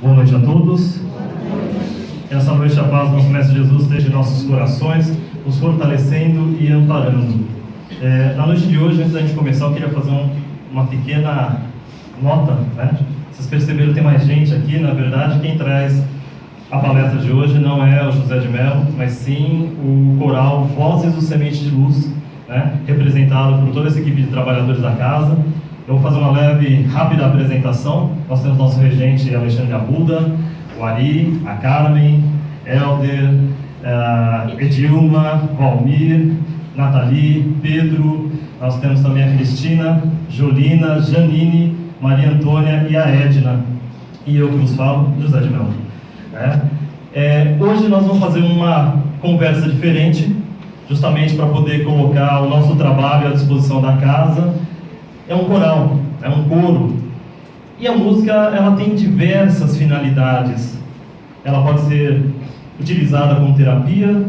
Boa noite a todos. Essa noite a paz do nosso Mestre Jesus esteja em nossos corações, nos fortalecendo e amparando. Na noite de hoje, antes da gente começar, eu queria fazer uma pequena nota, né? Vocês perceberam, tem mais gente aqui. Na verdade, quem traz a palestra de hoje não é o José de Mello, mas sim o coral Vozes do Semente de Luz, né? Representado por toda essa equipe de trabalhadores da casa. Eu vou fazer uma leve, rápida apresentação. Nós temos nosso regente Alexandre Arruda, o Ari, a Carmen, Helder, Edilma, Valmir, Nathalie, Pedro. Nós temos também a Cristina, Jolina, Janine, Maria Antônia e a Edna. E eu que vos falo, José de Mello. Hoje nós vamos fazer uma conversa diferente, justamente para poder colocar o nosso trabalho à disposição da casa. É um coral, é um coro. E a música, ela tem diversas finalidades. Ela pode ser utilizada como terapia,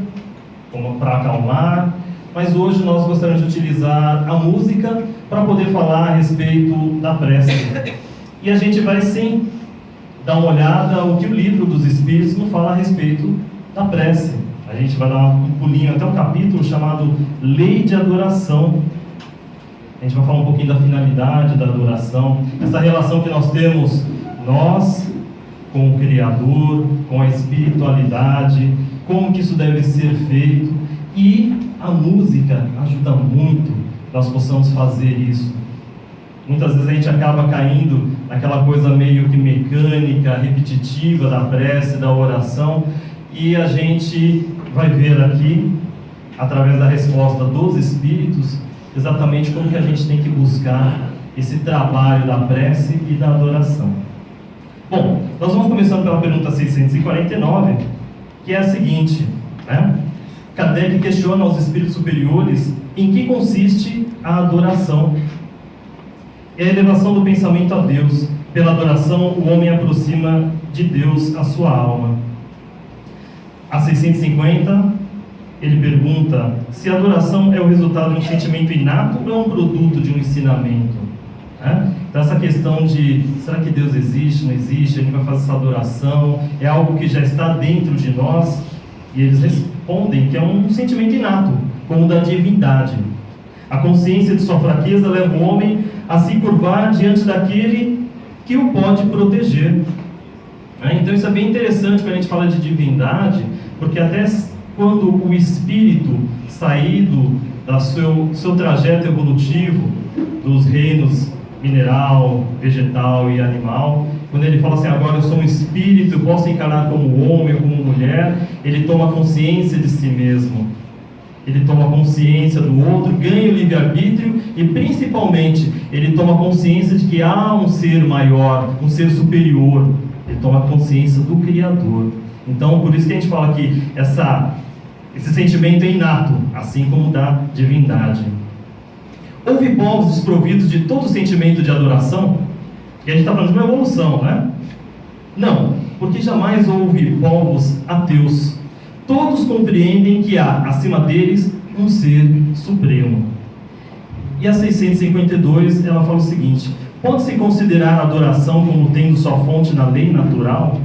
como para acalmar, mas hoje nós gostaríamos de utilizar a música para poder falar a respeito da prece. E a gente vai sim dar uma olhada o que o livro dos Espíritos nos fala a respeito da prece. A gente vai dar um pulinho até um capítulo chamado Lei de Adoração. A gente vai falar um pouquinho da finalidade da adoração, essa relação que nós temos, nós com o Criador, com a espiritualidade, como que isso deve ser feito. E a música ajuda muito que nós possamos fazer isso. Muitas vezes a gente acaba caindo naquela coisa meio que mecânica, repetitiva da prece, da oração, e a gente vai ver aqui, através da resposta dos Espíritos, exatamente como que a gente tem que buscar esse trabalho da prece e da adoração. Bom, nós vamos começando pela pergunta 649, que é a seguinte, né? Kardec questiona aos espíritos superiores em que consiste a adoração. É a elevação do pensamento a Deus. Pela adoração, o homem aproxima de Deus a sua alma. A 650, ele pergunta se a adoração é o resultado de um sentimento inato ou é um produto de um ensinamento. Então essa questão de será que Deus existe, não existe, a gente vai fazer essa adoração, é algo que já está dentro de nós? E eles respondem que é um sentimento inato, como o da divindade. A consciência de sua fraqueza leva o homem a se curvar diante daquele que o pode proteger. Então isso é bem interessante quando a gente fala de divindade, porque até quando o espírito saído do seu trajeto evolutivo dos reinos mineral, vegetal e animal, quando ele fala assim, agora eu sou um espírito, eu posso encarnar como homem ou como mulher, ele toma consciência de si mesmo, ele toma consciência do outro, ganha o livre-arbítrio e principalmente ele toma consciência de que há um ser maior, um ser superior, ele toma consciência do Criador. Então por isso que a gente fala que esse sentimento é inato, assim como da divindade. Houve povos desprovidos de todo sentimento de adoração? E a gente está falando de uma evolução, né? Não, porque jamais houve povos ateus. Todos compreendem que há, acima deles, um ser supremo. E a 652, ela fala o seguinte: pode-se considerar a adoração como tendo sua fonte na lei natural?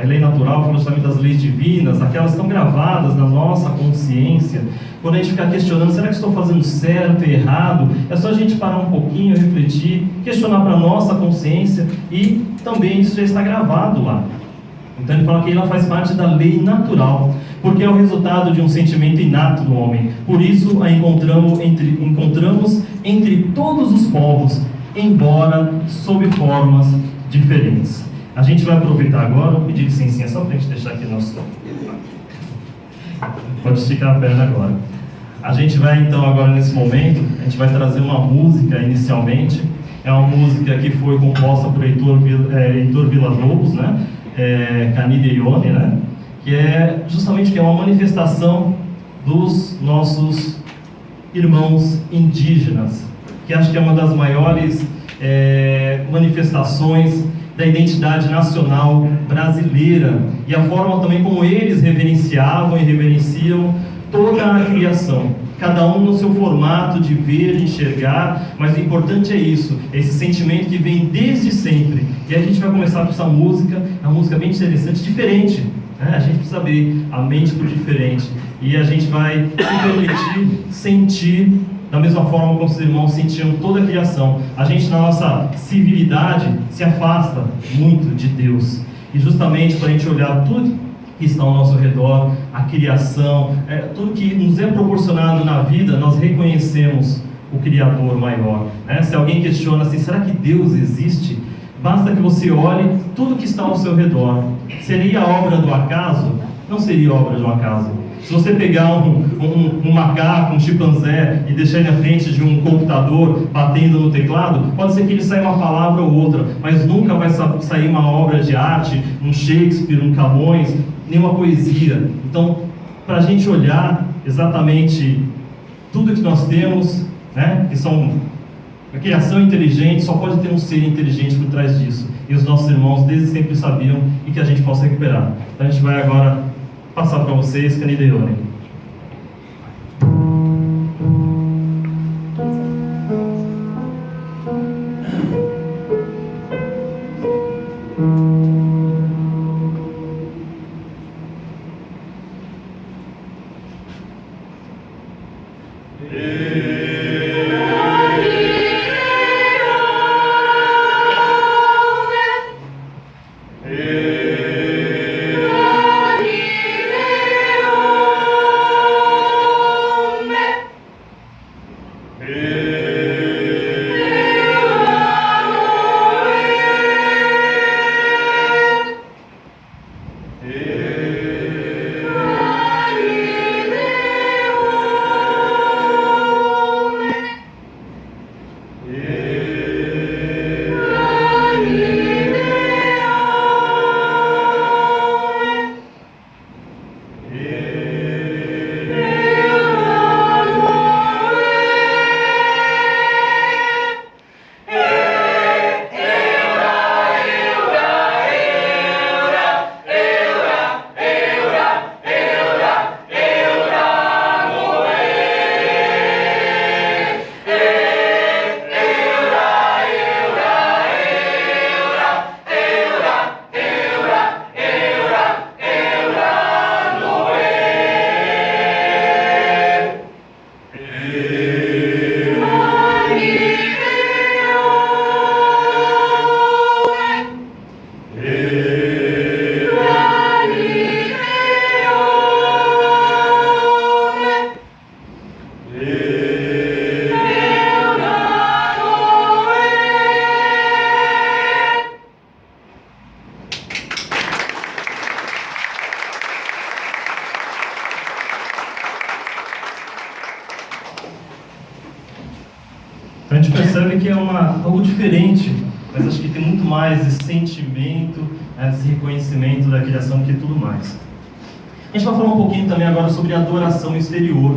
A lei natural fala justamente das leis divinas, aquelas que estão gravadas na nossa consciência. Quando a gente fica questionando, será que estou fazendo certo e errado? É só a gente parar um pouquinho, refletir, questionar para a nossa consciência, e também isso já está gravado lá. Então ele fala que ela faz parte da lei natural, porque é o resultado de um sentimento inato do homem. Por isso a encontramos entre todos os povos, embora sob formas diferentes. A gente vai aproveitar agora, vou pedir licencinha só para a gente deixar aqui nosso... Pode esticar a perna agora. A gente vai então agora nesse momento, a gente vai trazer uma música inicialmente. É uma música que foi composta por Heitor Villa-Lobos, né? Canide Ione, né? Que é justamente uma manifestação dos nossos irmãos indígenas, que acho que é uma das maiores manifestações da identidade nacional brasileira, e a forma também como eles reverenciavam e reverenciam toda a criação. cada um no seu formato de ver, enxergar, mas o importante é isso, é esse sentimento que vem desde sempre. E a gente vai começar com essa música, é uma música bem interessante, diferente, né? A gente precisa abrir a mente para o diferente, e a gente vai se permitir sentir da mesma forma como os irmãos sentiam toda a criação. A gente, na nossa civilidade, se afasta muito de Deus, e justamente para a gente olhar tudo que está ao nosso redor, a criação, tudo que nos é proporcionado na vida, nós reconhecemos o Criador maior, né? Se alguém questiona assim, será que Deus existe? Basta que você olhe tudo que está ao seu redor. Seria obra do acaso? Não seria obra do acaso. Se você pegar um macaco, um chimpanzé e deixar ele na frente de um computador batendo no teclado, pode ser que ele saia uma palavra ou outra, mas nunca vai sair uma obra de arte, um Shakespeare, um Camões, nenhuma poesia. Então, para a gente olhar exatamente tudo que nós temos, né, que são a criação inteligente, só pode ter um ser inteligente por trás disso. E os nossos irmãos desde sempre sabiam, e que a gente possa recuperar. Então a gente vai agora passar para vocês, Canideone. Então a gente percebe que é algo diferente, mas acho que tem muito mais esse sentimento, esse reconhecimento da criação que tudo mais. A gente vai falar um pouquinho também agora sobre adoração exterior.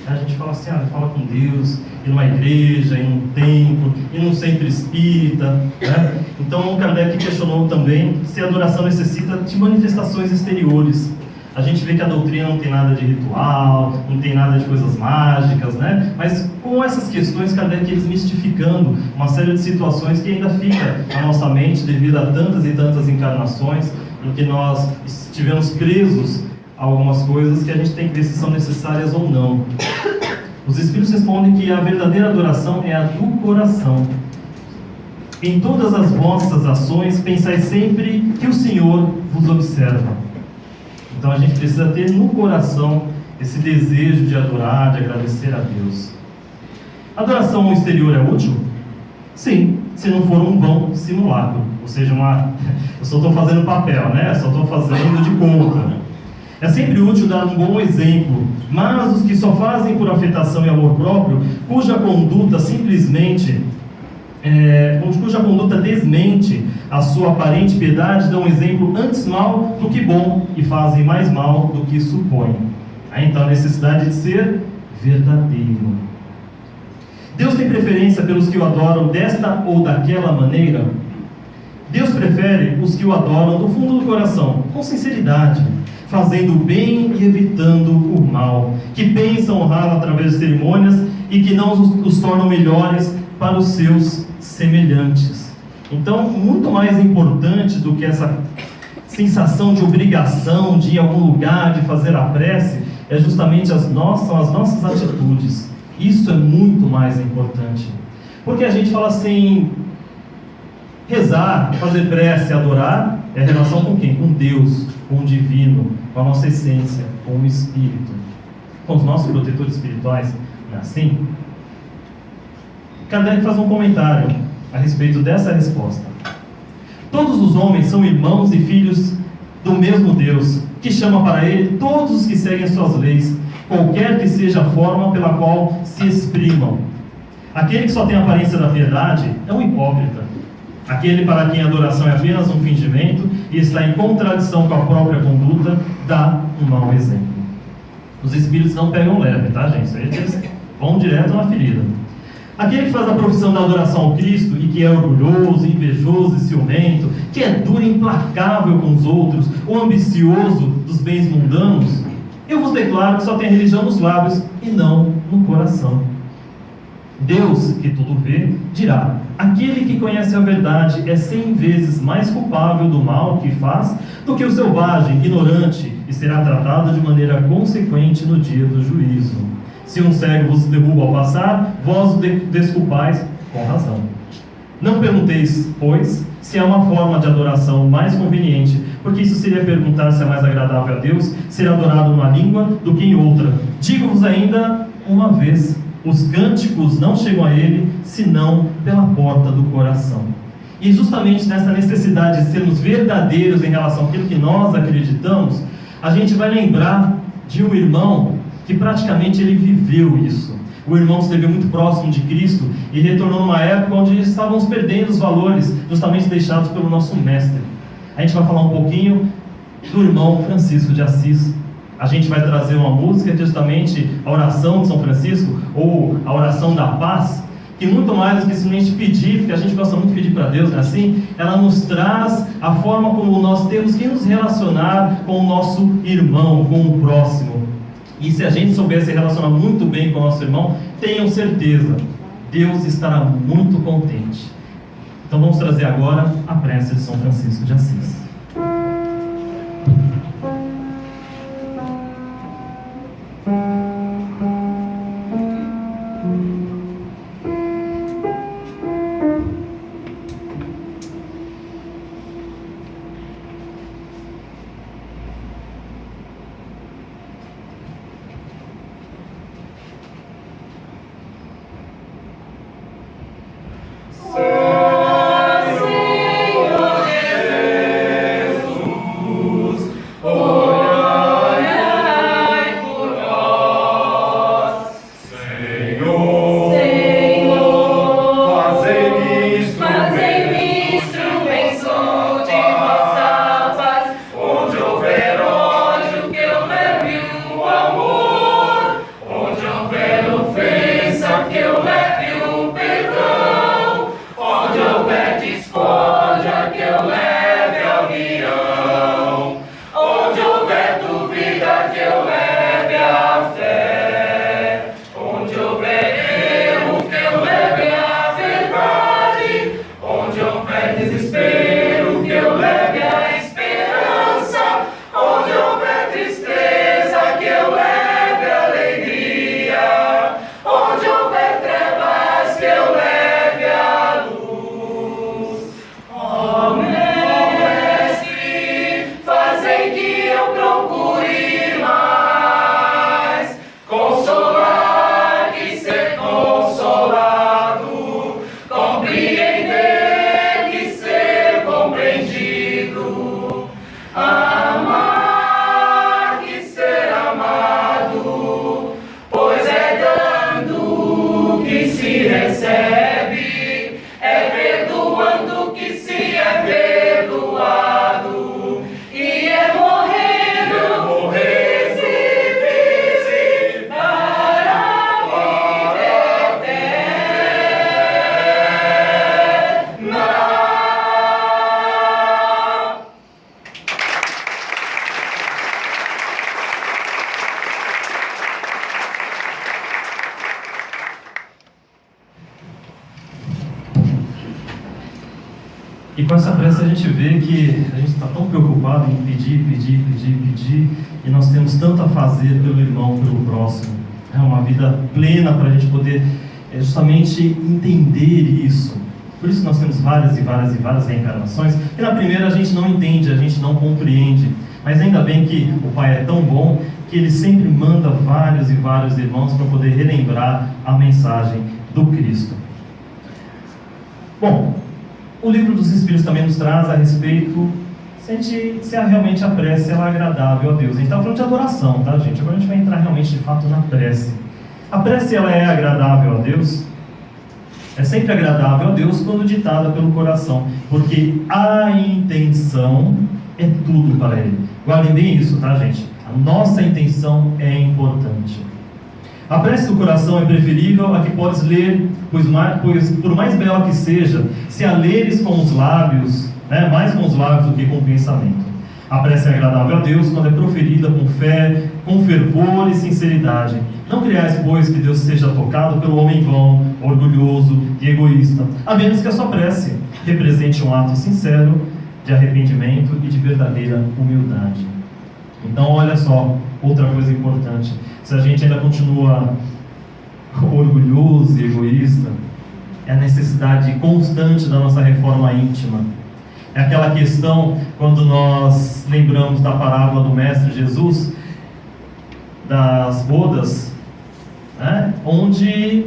A gente fala assim, fala com Deus, ir numa igreja, ir num templo, ir num centro espírita, né? Então o Kardec questionou também se a adoração necessita de manifestações exteriores. A gente vê que a doutrina não tem nada de ritual, não tem nada de coisas mágicas, né? Mas com essas questões, Kardec desmistificando uma série de situações que ainda fica na nossa mente devido a tantas e tantas encarnações em que nós estivemos presos a algumas coisas que a gente tem que ver se são necessárias ou não. Os Espíritos respondem que a verdadeira adoração é a do coração. Em todas as vossas ações, pensai sempre que o Senhor vos observa. Então a gente precisa ter no coração esse desejo de adorar, de agradecer a Deus. A adoração exterior é útil? Sim, se não for um vão simulacro. Ou seja, eu só estou fazendo papel, né? Só estou fazendo de conta. É sempre útil dar um bom exemplo, mas os que só fazem por afetação e amor próprio, cuja conduta desmente a sua aparente piedade, dão um exemplo antes mal do que bom e fazem mais mal do que supõem. Então a necessidade de ser verdadeiro. Deus tem preferência pelos que o adoram desta ou daquela maneira? Deus prefere os que o adoram do fundo do coração, com sinceridade, fazendo o bem e evitando o mal, que pensam honrá-lo através de cerimônias e que não os tornam melhores para os seus semelhantes. Então, muito mais importante do que essa sensação de obrigação de ir a algum lugar, de fazer a prece, é justamente são as nossas atitudes. Isso é muito mais importante. Porque a gente fala assim, rezar, fazer prece, adorar, é relação com quem? Com Deus, com o divino, com a nossa essência, com o Espírito, com os nossos protetores espirituais. Não é assim? Kardec faz um comentário a respeito dessa resposta. Todos os homens são irmãos e filhos do mesmo Deus, que chama para ele todos os que seguem suas leis, qualquer que seja a forma pela qual se exprimam. Aquele que só tem a aparência da piedade é um hipócrita. Aquele para quem a adoração é apenas um fingimento e está em contradição com a própria conduta, dá um mau exemplo. Os espíritos não pegam leve, tá, gente? Isso aí eles vão direto na ferida. Aquele que faz a profissão da adoração ao Cristo e que é orgulhoso, invejoso e ciumento, que é duro e implacável com os outros, ou ambicioso dos bens mundanos, eu vos declaro que só tem religião nos lábios e não no coração. Deus, que tudo vê, dirá: aquele que conhece a verdade é 100 vezes mais culpável do mal que faz do que o selvagem, ignorante, e será tratado de maneira consequente no dia do juízo. Se um cego vos derruba ao passar, vós o desculpais com razão. Não pergunteis, pois, se há uma forma de adoração mais conveniente, porque isso seria perguntar se é mais agradável a Deus ser adorado numa língua do que em outra. Digo-vos ainda uma vez: os cânticos não chegam a ele, senão pela porta do coração. E justamente nessa necessidade de sermos verdadeiros em relação àquilo que nós acreditamos, a gente vai lembrar de um irmão que praticamente ele viveu isso. O irmão esteve muito próximo de Cristo e retornou numa época onde estávamos perdendo os valores, justamente deixados pelo nosso mestre. A gente vai falar um pouquinho do irmão Francisco de Assis. A gente vai trazer uma música, justamente a oração de São Francisco, ou a oração da paz, que muito mais do que simplesmente pedir, porque a gente gosta muito de pedir para Deus, não é assim? Ela nos traz a forma como nós temos que nos relacionar com o nosso irmão, com o próximo. E se a gente souber se relacionar muito bem com o nosso irmão, tenham certeza, Deus estará muito contente. Então vamos trazer agora a prece de São Francisco de Assis. com essa pressa a gente vê que a gente está tão preocupado em pedir, e nós temos tanto a fazer pelo irmão, pelo próximo. É uma vida plena para a gente poder justamente entender isso. Por isso que nós temos várias reencarnações, e na primeira a gente não entende, a gente não compreende. Mas ainda bem que o Pai é tão bom que Ele sempre manda vários irmãos para poder relembrar a mensagem do Cristo. Bom, o Livro dos Espíritos também nos traz a respeito se realmente a prece ela é agradável a Deus. A gente está falando de adoração, tá, gente? Agora a gente vai entrar realmente de fato na prece. A prece ela é agradável a Deus? É sempre agradável a Deus quando ditada pelo coração, porque a intenção é tudo para Ele. Guardem bem isso, tá, gente? A nossa intenção é importante. A prece do coração é preferível a que podes ler, pois por mais bela que seja, se a leres com os lábios, mais com os lábios do que com o pensamento. A prece é agradável a Deus quando é proferida com fé, com fervor e sinceridade. Não criais, pois, que Deus seja tocado pelo homem vão, orgulhoso e egoísta, a menos que a sua prece represente um ato sincero de arrependimento e de verdadeira humildade. Então, olha só, outra coisa importante. Se a gente ainda continua orgulhoso e egoísta, é a necessidade constante da nossa reforma íntima. É aquela questão, quando nós lembramos da parábola do Mestre Jesus, das bodas, onde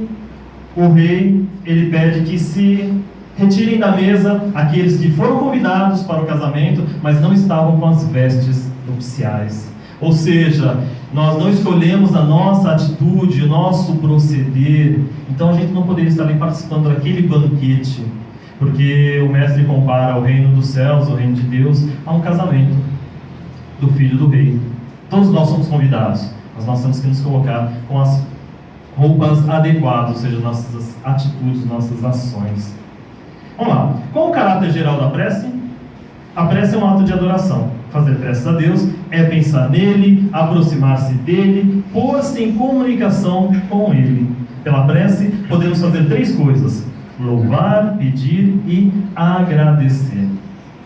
o rei ele pede que se retirem da mesa aqueles que foram convidados para o casamento, mas não estavam com as vestes nupciais. Ou seja, nós não escolhemos a nossa atitude, o nosso proceder, então a gente não poderia estar ali participando daquele banquete, porque o Mestre compara o reino dos céus, o reino de Deus, a um casamento do filho do rei. Todos nós somos convidados, mas nós temos que nos colocar com as roupas adequadas, ou seja, nossas atitudes, nossas ações. Vamos lá. Qual o caráter geral da prece? A prece é um ato de adoração. Fazer preces a Deus é pensar nele, aproximar-se dele, pôr-se em comunicação com ele. Pela prece, podemos fazer 3 coisas: louvar, pedir e agradecer.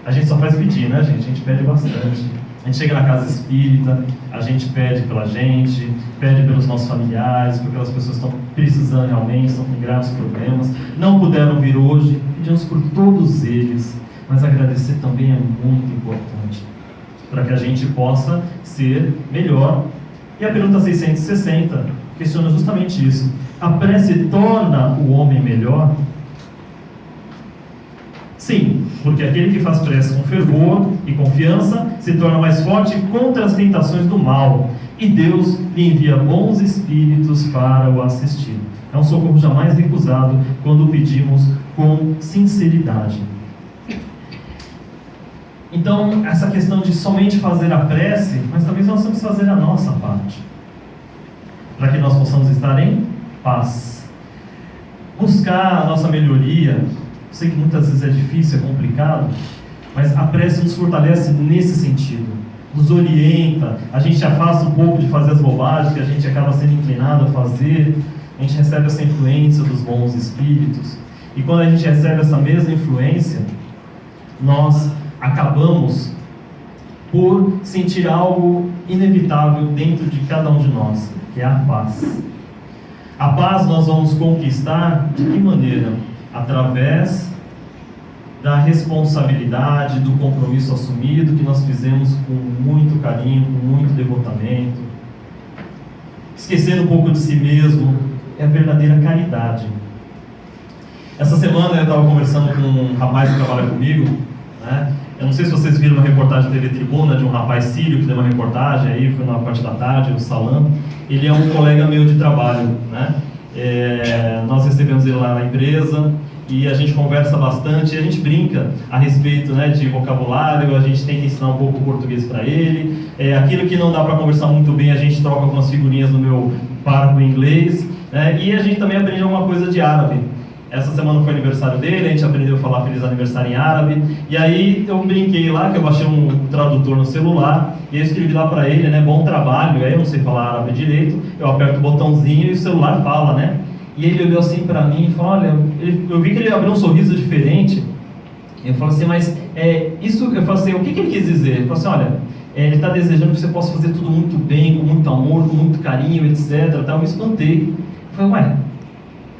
A gente só faz pedir, né, gente? A gente pede bastante. A gente chega na casa espírita, a gente pede pela gente, pede pelos nossos familiares, por aquelas pessoas que estão precisando realmente, estão com graves problemas, não puderam vir hoje, pedimos por todos eles, mas agradecer também é muito importante, para que a gente possa ser melhor. E a pergunta 660 questiona justamente isso: a prece torna o homem melhor? Sim, porque aquele que faz prece com fervor e confiança se torna mais forte contra as tentações do mal, e Deus lhe envia bons espíritos para o assistir. É um socorro jamais recusado quando o pedimos com sinceridade. Então, essa questão de somente fazer a prece, mas também nós temos que fazer a nossa parte, para que nós possamos estar em paz. Buscar a nossa melhoria. Sei que muitas vezes é difícil, é complicado, mas a prece nos fortalece nesse sentido, nos orienta, a gente afasta um pouco de fazer as bobagens que a gente acaba sendo inclinado a fazer, a gente recebe essa influência dos bons espíritos, e quando a gente recebe essa mesma influência, nós acabamos por sentir algo inevitável dentro de cada um de nós, que é a paz. A paz nós vamos conquistar de que maneira? Através da responsabilidade, do compromisso assumido que nós fizemos com muito carinho, com muito devotamento. Esquecendo um pouco de si mesmo, é a verdadeira caridade. Essa semana eu estava conversando com um rapaz que trabalha comigo, né? Eu não sei se vocês viram uma reportagem da TV Tribuna de um rapaz sírio que deu uma reportagem aí, foi na parte da tarde, o Salam. Ele é um colega meu de trabalho, né? Nós recebemos ele lá na empresa e a gente conversa bastante, a gente brinca a respeito, né, de vocabulário, a gente tenta ensinar um pouco o português para ele. Aquilo que não dá para conversar muito bem, a gente troca algumas figurinhas no meu parco em inglês, né, e a gente também aprende alguma coisa de árabe. Essa semana foi aniversário dele, a gente aprendeu a falar feliz aniversário em árabe, e aí eu brinquei lá, que eu baixei um tradutor no celular, e eu escrevi lá para ele, né, bom trabalho, aí eu não sei falar árabe direito, eu aperto o botãozinho e o celular fala, né, e ele olhou assim para mim e falou, olha, eu vi que ele abriu um sorriso diferente, Eu falo assim, mas isso, eu falo assim, o que ele quis dizer? Ele falou assim, olha, ele está desejando que você possa fazer tudo muito bem, com muito amor, com muito carinho, etc. Então, eu me espantei. Eu falei, ué,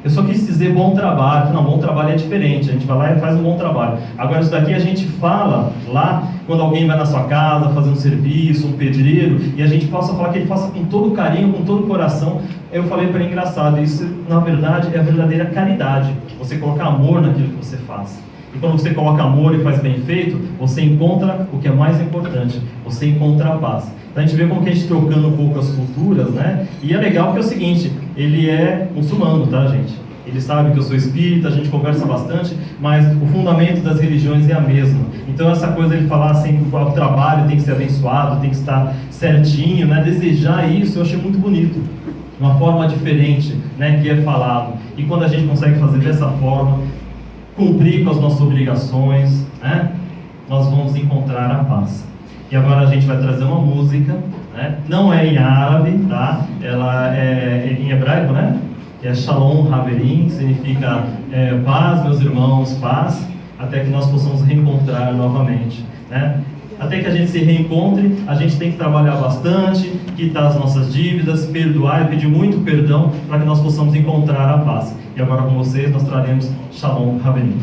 eu só quis dizer bom trabalho. Não, bom trabalho é diferente, a gente vai lá e faz um bom trabalho. Agora, isso daqui a gente fala lá, quando alguém vai na sua casa fazer um serviço, um pedreiro, e a gente possa falar que ele faça com todo carinho, com todo o coração. Eu falei para ele, engraçado, isso na verdade é a verdadeira caridade, você colocar amor naquilo que você faz. E quando você coloca amor e faz bem feito, você encontra o que é mais importante, você encontra a paz. Então a gente vê como que a gente trocando um pouco as culturas, né? E é legal porque é o seguinte, ele é muçulmano, tá, gente? Ele sabe que eu sou espírita, a gente conversa bastante, mas o fundamento das religiões é a mesma. Então essa coisa de falar assim, que o trabalho tem que ser abençoado, tem que estar certinho, né? Desejar isso, eu achei muito bonito. Uma forma diferente, né? Que é falado. E quando a gente consegue fazer dessa forma, cumprir com as nossas obrigações, né? Nós vamos encontrar a paz. E agora a gente vai trazer uma música, né? Não é em árabe, tá? Ela é em hebraico, né? Que é Shalom Haverim, que significa paz, meus irmãos, paz, até que nós possamos reencontrar novamente, né? Até que a gente se reencontre, a gente tem que trabalhar bastante, quitar as nossas dívidas, perdoar e pedir muito perdão para que nós possamos encontrar a paz. E agora com vocês nós traremos Shalom Haverim.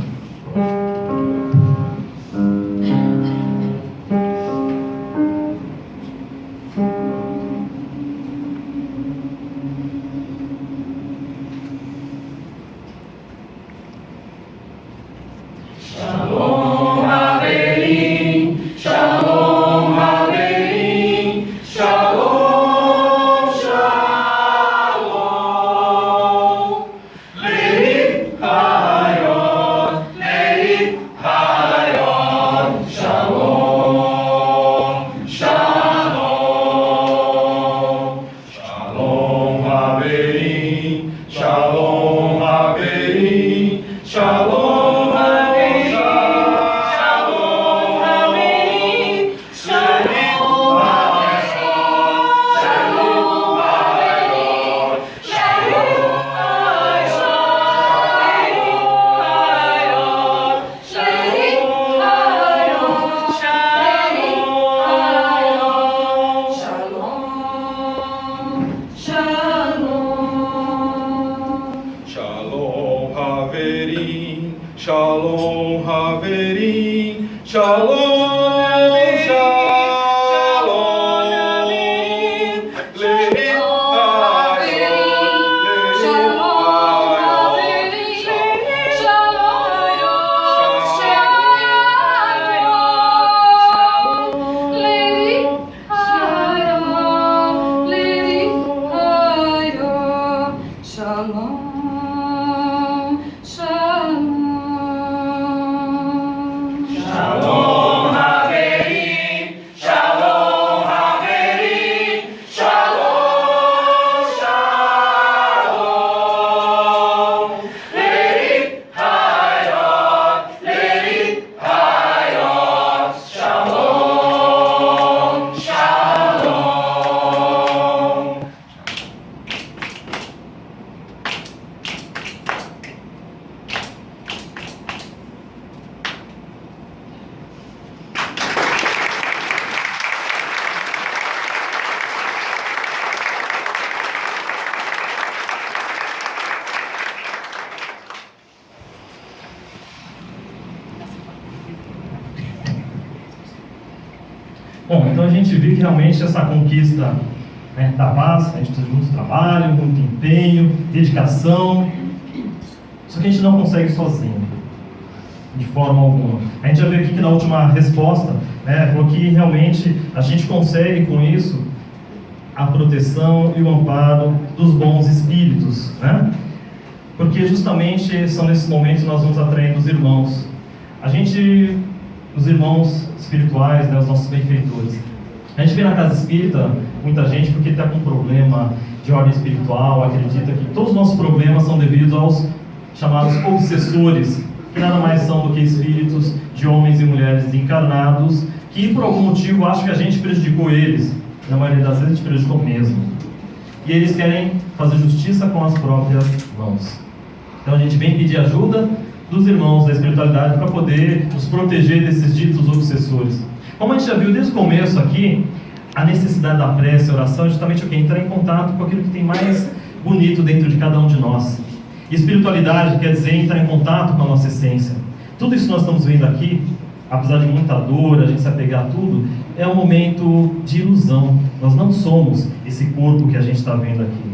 Shalom Haverim, Shalom, Shalom, Lehi Bom, então a gente vê que realmente essa conquista, né, da paz, a gente precisa de muito trabalho, muito empenho, dedicação, só que a gente não consegue sozinho, de forma alguma. A gente já viu aqui que na última resposta, né, falou que realmente a gente consegue com isso a proteção e o amparo dos bons espíritos, né? Porque justamente são nesses momentos que nós vamos atraindo os irmãos. Os irmãos espirituais, né, os nossos benfeitores. A gente vê na casa espírita muita gente porque está com problema de ordem espiritual, acredita que todos os nossos problemas são devidos aos chamados obsessores, que nada mais são do que espíritos de homens e mulheres encarnados, que por algum motivo acham que a gente prejudicou eles. Na maioria das vezes a gente prejudicou mesmo. E eles querem fazer justiça com as próprias mãos. Então a gente vem pedir ajuda dos irmãos da espiritualidade para poder nos proteger desses ditos obsessores. Como a gente já viu desde o começo aqui, a necessidade da prece e oração é justamente o que? Entrar em contato com aquilo que tem mais bonito dentro de cada um de nós. Espiritualidade quer dizer entrar em contato com a nossa essência. Tudo isso que nós estamos vendo aqui, apesar de muita dor, a gente se apegar a tudo, é um momento de ilusão. Nós não somos esse corpo que a gente está vendo aqui,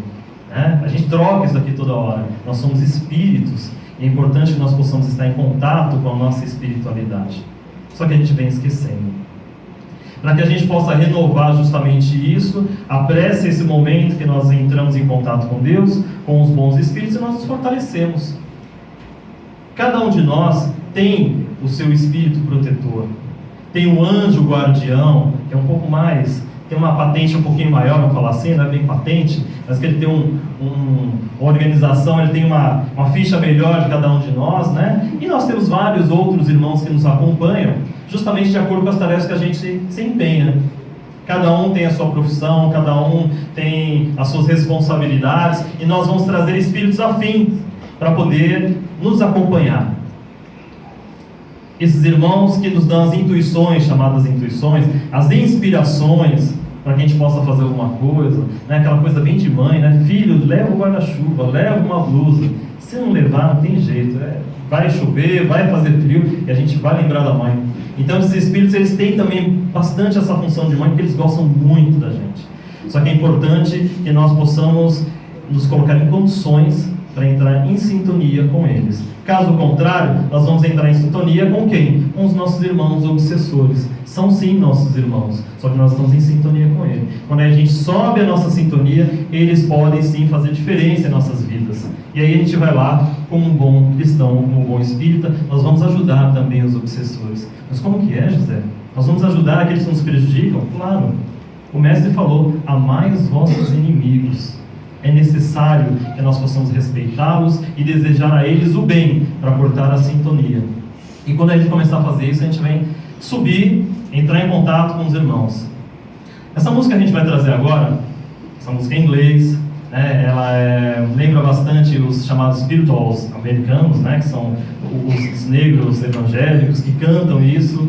né? A gente troca isso aqui toda hora. Nós somos espíritos e é importante que nós possamos estar em contato com a nossa espiritualidade. Só que a gente vem esquecendo. Para que a gente possa renovar justamente isso, a prece é esse momento que nós entramos em contato com Deus, com os bons espíritos, e nós nos fortalecemos. Cada um de nós tem o seu espírito protetor. Tem um anjo guardião, que é um pouco mais, tem uma patente um pouquinho maior, vamos falar assim, não é bem patente, mas que ele tem uma organização, ele tem uma ficha melhor de cada um de nós, né? E nós temos vários outros irmãos que nos acompanham, justamente de acordo com as tarefas que a gente se empenha. Cada um tem a sua profissão, cada um tem as suas responsabilidades, e nós vamos trazer espíritos afins para poder nos acompanhar. Esses irmãos que nos dão as intuições, chamadas intuições, as inspirações, para que a gente possa fazer alguma coisa, né? Aquela coisa bem de mãe, né? Filho, leva o guarda-chuva, leva uma blusa. Se não levar, não tem jeito, vai chover, vai fazer frio, e a gente vai lembrar da mãe. Então esses espíritos, eles têm também bastante essa função de mãe, porque eles gostam muito da gente. Só que é importante que nós possamos nos colocar em condições para entrar em sintonia com eles. Caso contrário, nós vamos entrar em sintonia com quem? Com os nossos irmãos obsessores. São sim nossos irmãos, só que nós estamos em sintonia com eles. Quando a gente sobe a nossa sintonia, eles podem sim fazer diferença em nossas vidas. E aí a gente vai lá, como um bom cristão, como um bom espírita, nós vamos ajudar também os obsessores. Mas como que é, José? Nós vamos ajudar aqueles que nos prejudicam? Claro. O mestre falou, amai os vossos inimigos. É necessário que nós possamos respeitá-los e desejar a eles o bem, para cortar a sintonia. E quando a gente começar a fazer isso, a gente vem subir, entrar em contato com os irmãos. Essa música que a gente vai trazer agora, essa música é em inglês, né? Ela lembra bastante os chamados spirituals americanos, né? Que são os negros evangélicos que cantam isso,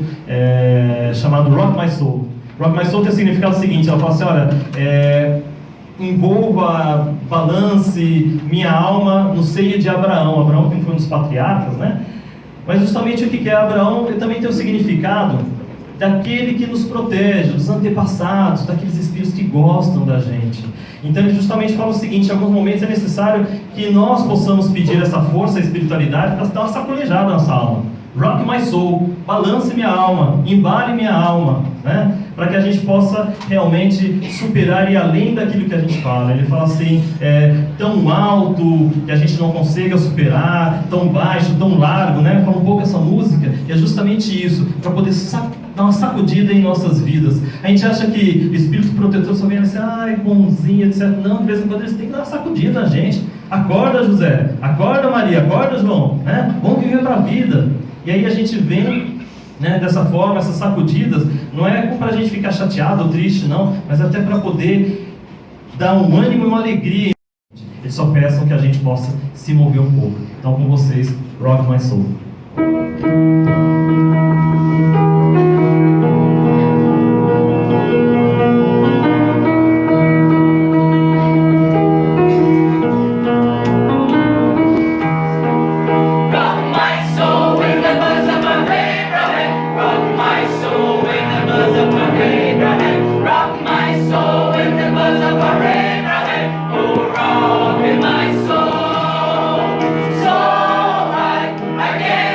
chamado Rock My Soul. Rock My Soul tem o significado seguinte, ela fala assim, olha, envolva, balance minha alma no seio de Abraão. Abraão que foi um dos patriarcas, né? Mas justamente o que é Abraão, ele também tem o significado daquele que nos protege, dos antepassados, daqueles espíritos que gostam da gente. Então ele justamente fala o seguinte, em alguns momentos é necessário que nós possamos pedir essa força, a espiritualidade, para dar uma sacolejada na nossa alma. Rock my soul, balance minha alma, embale minha alma, né? Para que a gente possa realmente superar e além daquilo que a gente fala. Ele fala assim, tão alto que a gente não consiga superar, tão baixo, tão largo, né? Fala um pouco essa música, e é justamente isso, para poder dar uma sacudida em nossas vidas. A gente acha que o espírito protetor só vem assim, bonzinho, etc. Não, de vez em quando eles têm que dar uma sacudida na gente. Acorda, José, acorda, Maria, acorda, João, né? Vamos viver para a vida. E aí a gente vem, né, dessa forma, essas sacudidas, não é para a gente ficar chateado ou triste, não, mas até para poder dar um ânimo e uma alegria. Eles só peçam que a gente possa se mover um pouco. Então, com vocês, Rock My Soul. Again.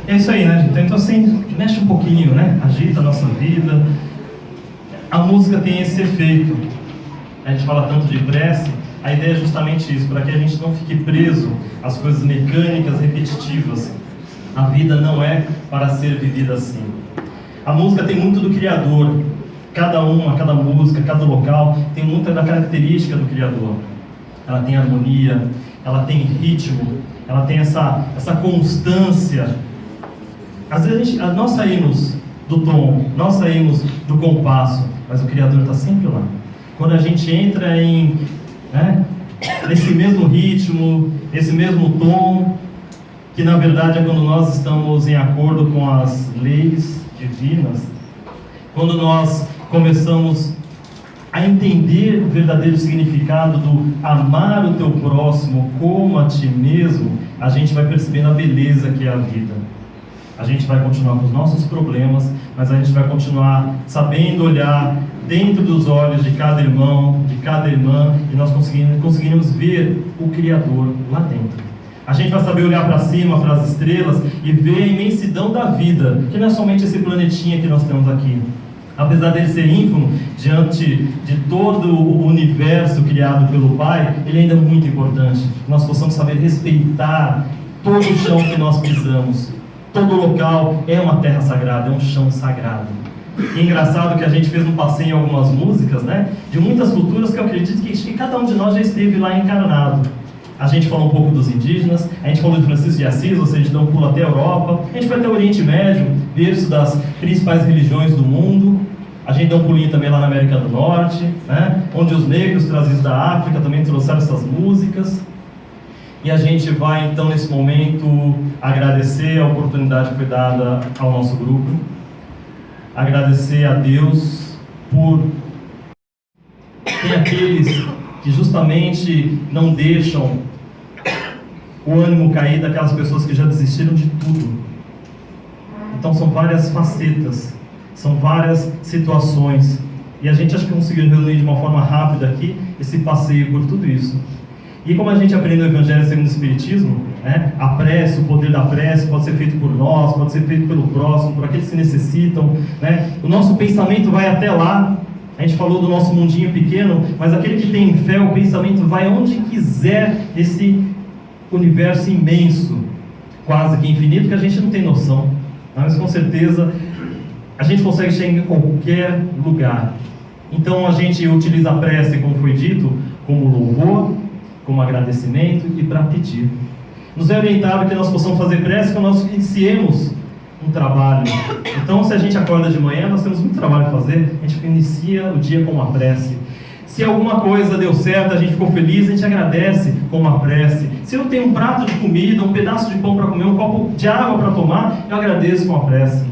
É isso aí, né, gente? Então assim, mexe um pouquinho, né? Agita a nossa vida. A música tem esse efeito. A gente fala tanto de prece, a ideia é justamente isso, para que a gente não fique preso às coisas mecânicas, repetitivas. A vida não é para ser vivida assim. A música tem muito do Criador. Cada música, cada local tem muita da característica do Criador. Ela tem harmonia, ela tem ritmo, ela tem essa constância. Às vezes nós saímos do tom, nós saímos do compasso, mas o Criador está sempre lá. Quando a gente entra nesse mesmo ritmo, nesse mesmo tom, que na verdade é quando nós estamos em acordo com as leis divinas, quando nós começamos a entender o verdadeiro significado do amar o teu próximo como a ti mesmo, a gente vai percebendo a beleza que é a vida. A gente vai continuar com os nossos problemas, mas a gente vai continuar sabendo olhar dentro dos olhos de cada irmão, de cada irmã, e nós conseguimos ver o Criador lá dentro. A gente vai saber olhar para cima, para as estrelas, e ver a imensidão da vida, que não é somente esse planetinha que nós temos aqui. Apesar dele ser ínfimo, diante de todo o universo criado pelo Pai, ele ainda é muito importante. Nós possamos saber respeitar todo o chão que nós pisamos. Todo local é uma terra sagrada, é um chão sagrado. E é engraçado que a gente fez um passeio em algumas músicas, de muitas culturas que eu acredito que cada um de nós já esteve lá encarnado. A gente falou um pouco dos indígenas, a gente falou de Francisco de Assis, ou seja, deu um pulo até a Europa, a gente foi até o Oriente Médio, berço das principais religiões do mundo, a gente deu um pulinho também lá na América do Norte, onde os negros trazidos da África também trouxeram essas músicas. E a gente vai então nesse momento agradecer a oportunidade que foi dada ao nosso grupo, agradecer a Deus por ter aqueles que justamente não deixam o ânimo cair daquelas pessoas que já desistiram de tudo. Então são várias facetas, são várias situações, e a gente acho que conseguiu reunir de uma forma rápida aqui esse passeio por tudo isso. E como a gente aprendeu o Evangelho segundo o Espiritismo, a prece, o poder da prece pode ser feito por nós, pode ser feito pelo próximo, por aqueles que necessitam, o nosso pensamento vai até lá. A gente falou do nosso mundinho pequeno, mas aquele que tem fé, o pensamento vai onde quiser, esse universo imenso, quase que infinito, que a gente não tem noção, mas com certeza a gente consegue chegar em qualquer lugar. Então a gente utiliza a prece, como foi dito, como louvor, como agradecimento e para pedir. Nos é orientado que nós possamos fazer prece quando nós iniciemos um trabalho. Então, se a gente acorda de manhã, nós temos muito trabalho a fazer, a gente inicia o dia com uma prece. Se alguma coisa deu certo, a gente ficou feliz, a gente agradece com uma prece. Se eu tenho um prato de comida, um pedaço de pão para comer, um copo de água para tomar, eu agradeço com a prece.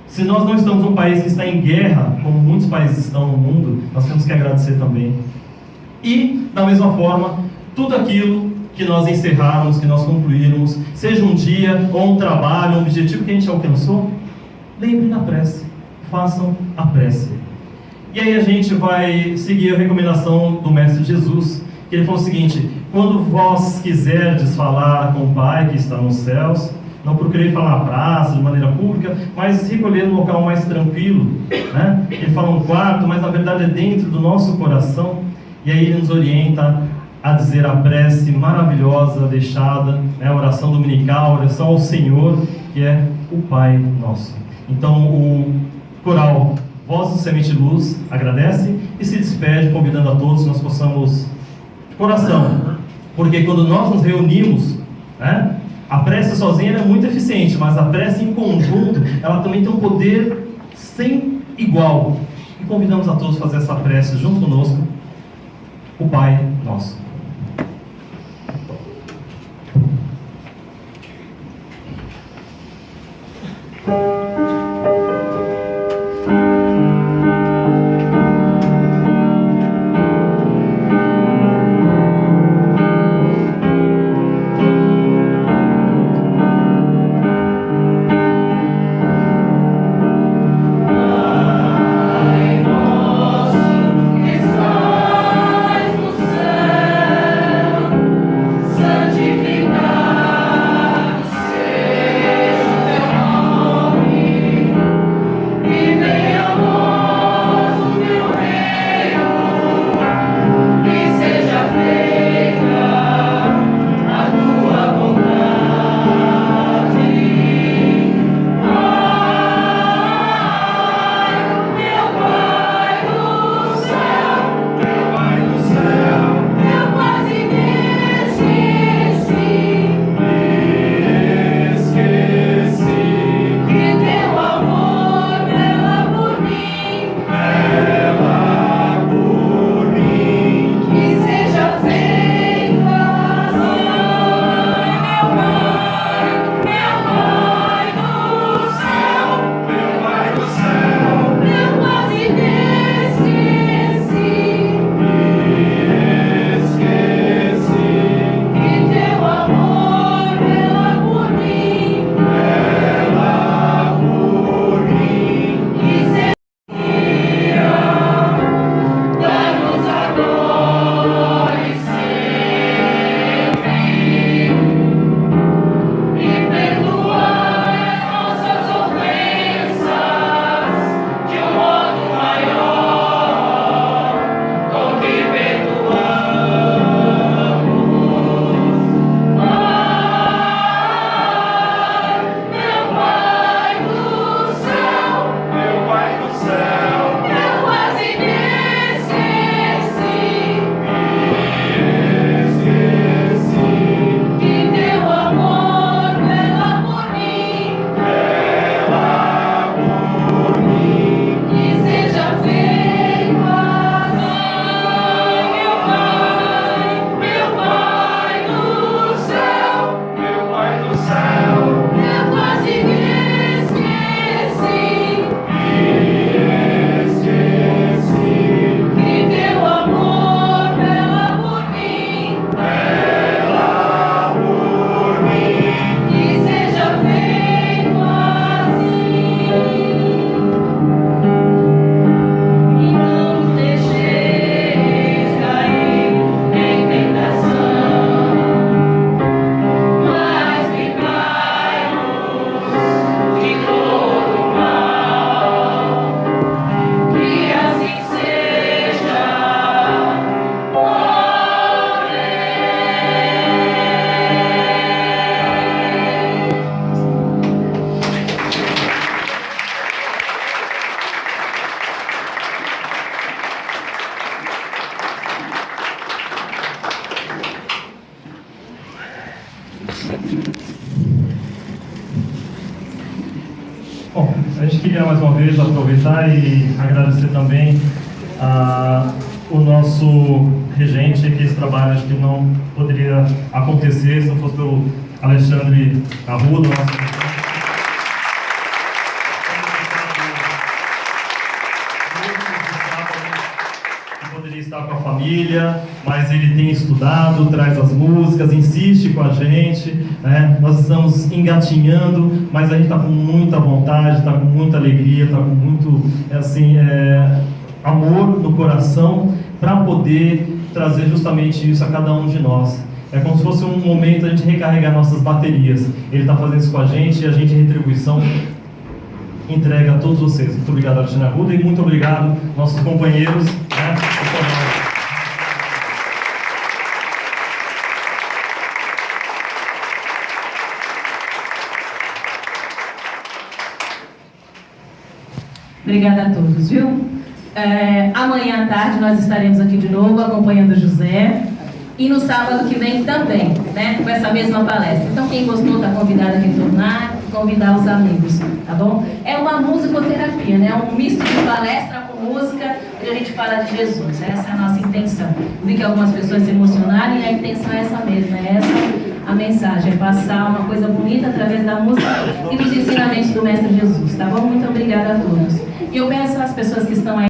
Se nós não estamos num país que está em guerra, como muitos países estão no mundo, nós temos que agradecer também. E, da mesma forma, tudo aquilo que nós encerrarmos, que nós concluirmos, seja um dia ou um trabalho, um objetivo que a gente alcançou, lembre da prece, façam a prece. E aí a gente vai seguir a recomendação do Mestre Jesus, que ele falou o seguinte: quando vós quiserdes falar com o Pai que está nos céus, não procurei falar na praça, de maneira pública, mas se recolher num local mais tranquilo, Ele fala um quarto, mas na verdade é dentro do nosso coração. E aí ele nos orienta a dizer a prece maravilhosa deixada, a oração dominical, a oração ao Senhor, que é o Pai Nosso. Então o coral Voz do Semente Luz agradece e se despede, convidando a todos que nós possamos, de coração, porque quando nós nos reunimos, a prece sozinha é muito eficiente, mas a prece em conjunto, ela também tem um poder sem igual. E convidamos a todos a fazer essa prece junto conosco, o Pai Nosso. Santificado seja Bom, a gente queria mais uma vez aproveitar e agradecer também o nosso regente, que esse trabalho acho que não poderia acontecer se não fosse pelo Alexandre Arruda, nosso poderia estar com a família, mas ele tem estudado, traz as músicas, insiste com a gente, né? Nós estamos engatinhando, mas a gente está com muita vontade, está com muita alegria, está com muito assim, amor no coração para poder trazer justamente isso a cada um de nós. É como se fosse um momento a gente recarregar nossas baterias. Ele está fazendo isso com a gente e a gente, em retribuição, entrega a todos vocês. Muito obrigado, Alexandre Arruda, e muito obrigado, nossos companheiros, né? Obrigada a todos, viu? Amanhã à tarde nós estaremos aqui de novo acompanhando o José. E no sábado que vem também, né? Com essa mesma palestra. Então quem gostou está convidado a retornar, convidar os amigos, tá bom? É uma musicoterapia, né? Um misto de palestra com música, onde a gente fala de Jesus. Essa é a nossa intenção. Vi que algumas pessoas se emocionaram e a intenção é essa mesma, é essa a mensagem, é passar uma coisa bonita através da música e dos ensinamentos do Mestre Jesus, tá bom? Muito obrigada a todos. E eu peço às pessoas que estão aí